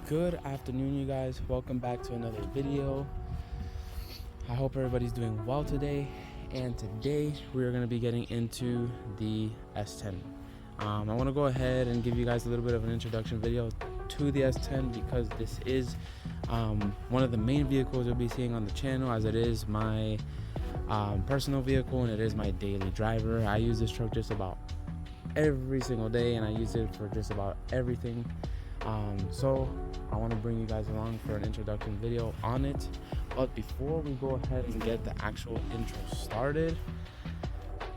Good afternoon, you guys. Welcome back to another video. I hope everybody's doing well today. And today we're going to be getting into the S10. I want to go ahead and give you guys a little bit of an introduction video to the S10 because this is one of the main vehicles you'll be seeing on the channel, as it is my personal vehicle and it is my daily driver. I use this truck just about every single day and I use it for just about everything. So I want to bring you guys along for an introduction video on it. But before we go ahead and get the actual intro started,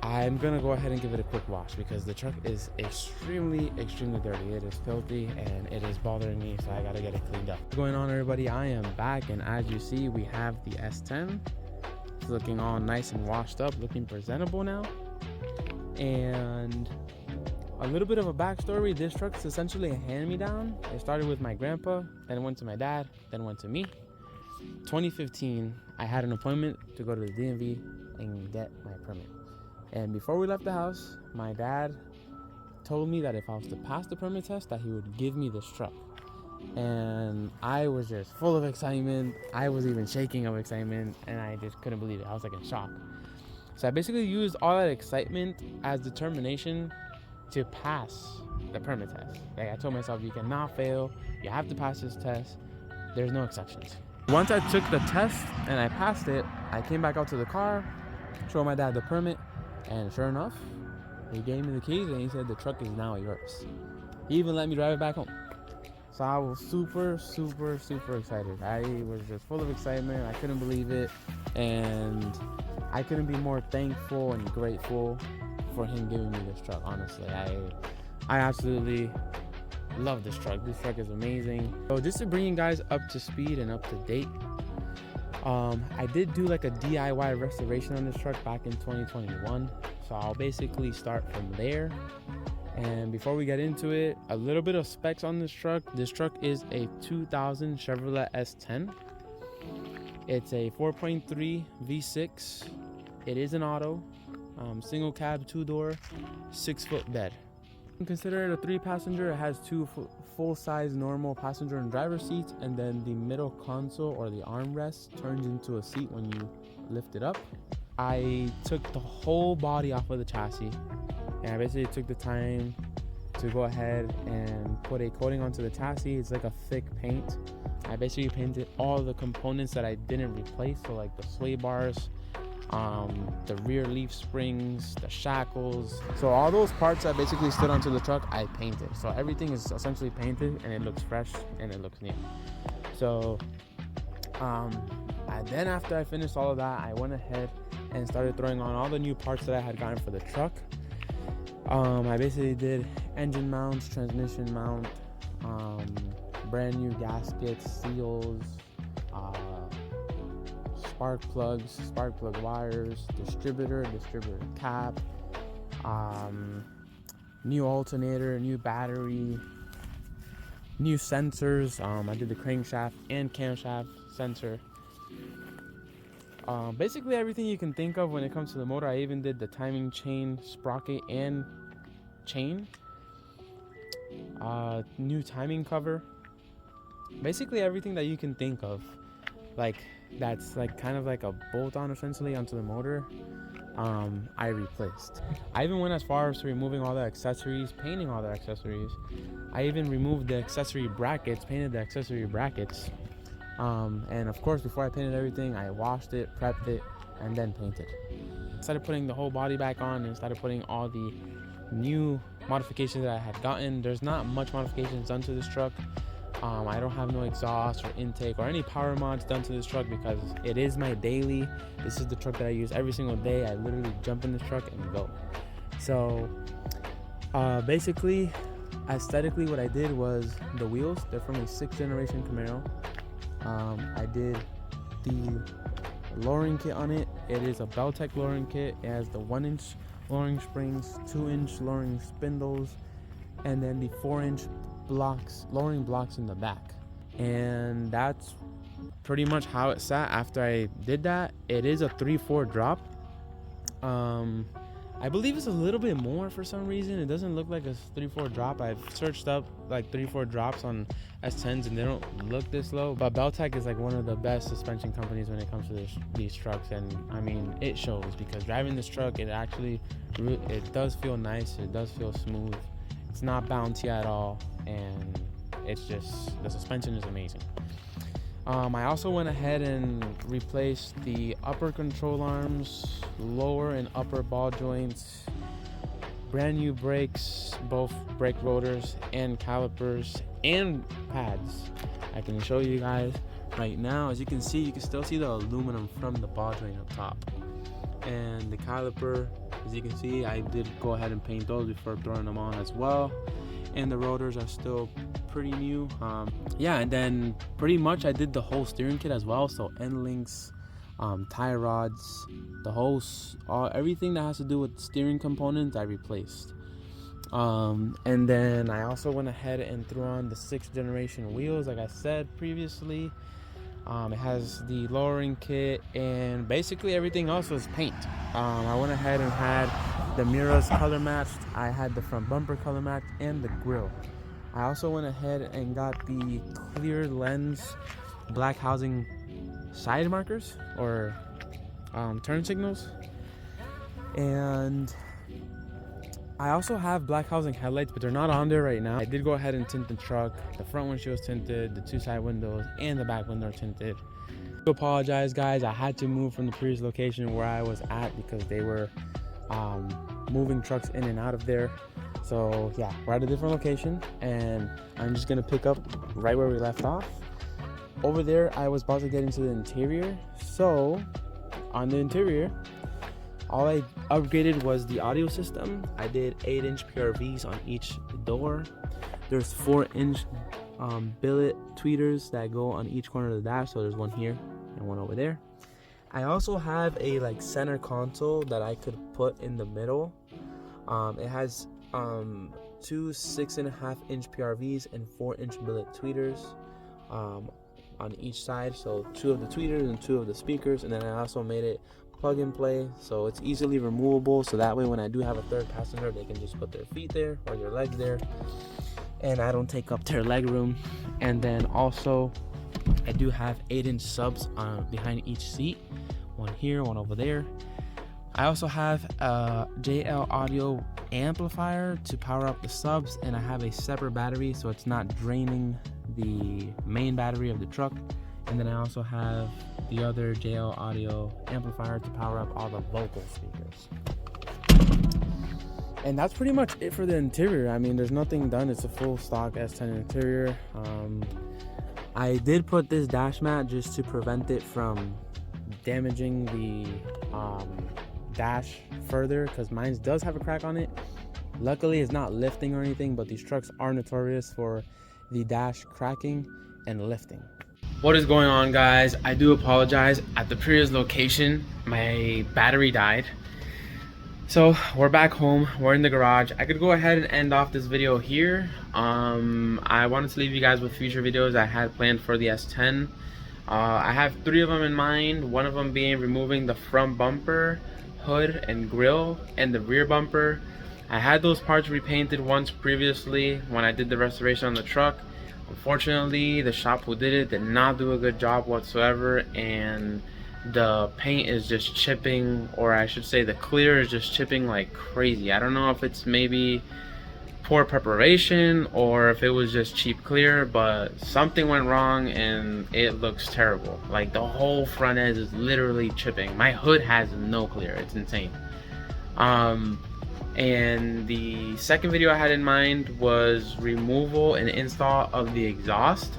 I'm gonna go ahead and give it a quick wash because the truck is extremely dirty. It is filthy and it is bothering me, so I gotta get it cleaned up. What's going on, everybody? I am back, and as you see, we have the S10. It's looking all nice and washed up, looking presentable now. And a little bit of a backstory: this truck is essentially a hand-me-down. It started with my grandpa, then it went to my dad, then went to me. 2015, I had an appointment to go to the DMV and get my permit. And before we left the house, my dad told me that if I was to pass the permit test, that he would give me this truck. And I was just full of excitement. I was even shaking of excitement, and I just couldn't believe it. I was like in shock. So I basically used all that excitement as determination to pass the permit test. Like, I told myself, you cannot fail. You have to pass this test. There's no exceptions. Once I took the test and I passed it, I came back out to the car, showed my dad the permit, and sure enough, he gave me the keys and he said the truck is now yours. He even let me drive it back home. So I was super excited. I was just full of excitement. I couldn't believe it, and I couldn't be more thankful and grateful for him giving me this truck. Honestly, I absolutely love this truck. This truck is amazing. So just to bring you guys up to speed and up to date, I did do like a DIY restoration on this truck back in 2021. So I'll basically start from there. And before we get into it, a little bit of specs on this truck. This truck is a 2000 Chevrolet S10. It's a 4.3 V6. It is an auto. Single cab, 2-door, 6-foot bed. Consider it a 3-passenger. It has 2 full-size normal passenger and driver seats, and then the middle console or the armrest turns into a seat when you lift it up. I took the whole body off of the chassis, and I basically took the time to go ahead and put a coating onto the chassis. It's like a thick paint. I basically painted all the components that I didn't replace, so like the sway bars, the rear leaf springs, the shackles. So all those parts that basically stood onto the truck, I painted. So everything is essentially painted and it looks fresh and it looks new. So and then after I finished all of that, I went ahead and started throwing on all the new parts that I had gotten for the truck. I basically did engine mounts, transmission mount, brand new gaskets, seals, spark plug wires, distributor cap, new alternator, new battery, new sensors. I did the crankshaft and camshaft sensor. Basically everything you can think of when it comes to the motor. I even did the timing chain, sprocket, and chain. New timing cover. Basically everything that you can think of, like that's like kind of like a bolt-on essentially onto the motor, I replaced. I even went as far as removing all the accessories, painting all the accessories. I even removed the accessory brackets, painted the accessory brackets. And of course, before I painted everything, I washed it, prepped it, and then painted. Started putting the whole body back on and started putting all the new modifications that I had gotten. There's not much modifications done to this truck. I don't have no exhaust or intake or any power mods done to this truck because it is my daily. This is the truck that I use every single day. I literally jump in this truck and go. So basically, aesthetically, what I did was the wheels. They're from a 6th generation Camaro. I did the lowering kit on it. It is a Beltec lowering kit. It has the 1-inch lowering springs, 2-inch lowering spindles, and then the 4-inch lowering blocks in the back. And that's pretty much how it sat after I did that. It is a 3/4 drop. I believe it's a little bit more for some reason. It doesn't look like a 3.4 drop. I've searched up like 3.4 drops on S10s and they don't look this low. But Beltec is like one of the best suspension companies when it comes to these trucks. And I mean, it shows, because driving this truck, it does feel nice. It does feel smooth. It's not bouncy at all. And it's just, the suspension is amazing. I also went ahead and replaced the upper control arms, lower and upper ball joints, brand new brakes, both brake rotors and calipers and pads. I can show you guys right now. As you can see, you can still see the aluminum from the ball joint up top. And the caliper, as you can see, I did go ahead and paint those before throwing them on as well. And the rotors are still pretty new. Yeah, and then pretty much I did the whole steering kit as well. So end links, tie rods, the hose, everything that has to do with steering components I replaced. And then I also went ahead and threw on the 6th generation wheels, like I said previously. It has the lowering kit, and basically everything else was paint. I went ahead and had the mirrors color matched. I had the front bumper color matched and the grille. I also went ahead and got the clear lens black housing side markers or turn signals. And I also have black housing headlights, but they're not on there right now. I did go ahead and tint the truck. The front windshield is tinted, the 2 side windows and the back window are tinted. I apologize, guys. I had to move from the previous location where I was at because they were moving trucks in and out of there. So yeah, we're at a different location and I'm just gonna pick up right where we left off. Over there, I was about to get into the interior. So on the interior, all I upgraded was the audio system. I did 8-inch PRVs on each door. There's 4-inch billet tweeters that go on each corner of the dash. So there's one here and one over there. I also have a center console that I could put in the middle. It has 2 6.5-inch PRVs and 4-inch billet tweeters on each side. So 2 of the tweeters and 2 of the speakers. And then I also made it plug and play, so it's easily removable, so that way when I do have a third passenger, they can just put their feet there or their legs there and I don't take up their leg room. And then also I do have 8-inch subs behind each seat, one here, one over there. I also have a JL audio amplifier to power up the subs, and I have a separate battery so it's not draining the main battery of the truck. And then I also have the other JL audio amplifier to power up all the vocal speakers. And that's pretty much it for the interior. I mean, there's nothing done. It's a full stock S10 interior. I did put this dash mat just to prevent it from damaging the dash further, because mine does have a crack on it. Luckily, it's not lifting or anything, but these trucks are notorious for the dash cracking and lifting. What is going on, guys? I do apologize. At the previous location, my battery died. So we're back home, we're in the garage. I could go ahead and end off this video here. I wanted to leave you guys with future videos I had planned for the S10. I have 3 of them in mind. One of them being removing the front bumper, hood and grille, and the rear bumper. I had those parts repainted once previously when I did the restoration on the truck. Unfortunately, the shop who did it did not do a good job whatsoever, and the paint is just chipping, or I should say the clear is just chipping like crazy. I don't know if it's maybe poor preparation or if it was just cheap clear, but something went wrong and it looks terrible. Like the whole front edge is literally chipping. My hood has no clear. It's insane. And the second video I had in mind was removal and install of the exhaust.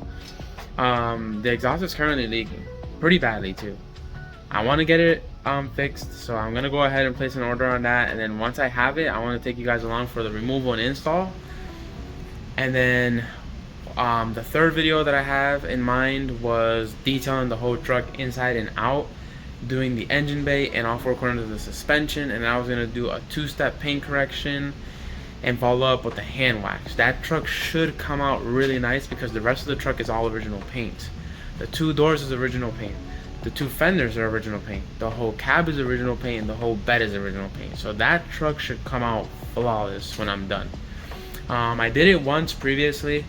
The exhaust is currently leaking pretty badly too. I want to get it fixed, so I'm gonna go ahead and place an order on that, and then once I have it, I want to take you guys along for the removal and install. And then the third video that I have in mind was detailing the whole truck inside and out, doing the engine bay and all 4 corners of the suspension, and I was gonna do a 2-step paint correction and follow up with the hand wax. That truck should come out really nice because the rest of the truck is all original paint. The 2 doors is original paint. The two fenders are original paint. The whole cab is original paint, and the whole bed is original paint. So that truck should come out flawless when I'm done. I did it once previously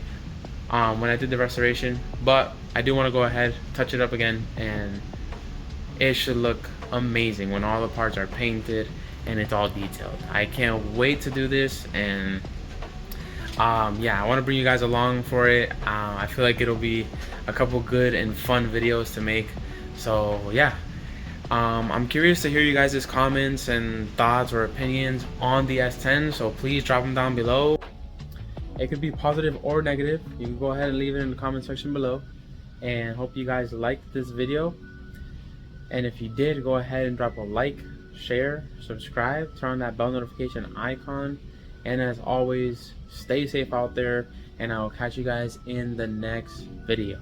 when I did the restoration, but I do want to go ahead, touch it up again, and it should look amazing when all the parts are painted and it's all detailed. I can't wait to do this, and yeah, I want to bring you guys along for it. I feel like it'll be a couple good and fun videos to make. So yeah, I'm curious to hear you guys' comments and thoughts or opinions on the S10, so please drop them down below. It could be positive or negative. You can go ahead and leave it in the comment section below, and hope you guys liked this video. And if you did, go ahead and drop a like, share, subscribe, turn on that bell notification icon, and as always, stay safe out there, and I will catch you guys in the next video.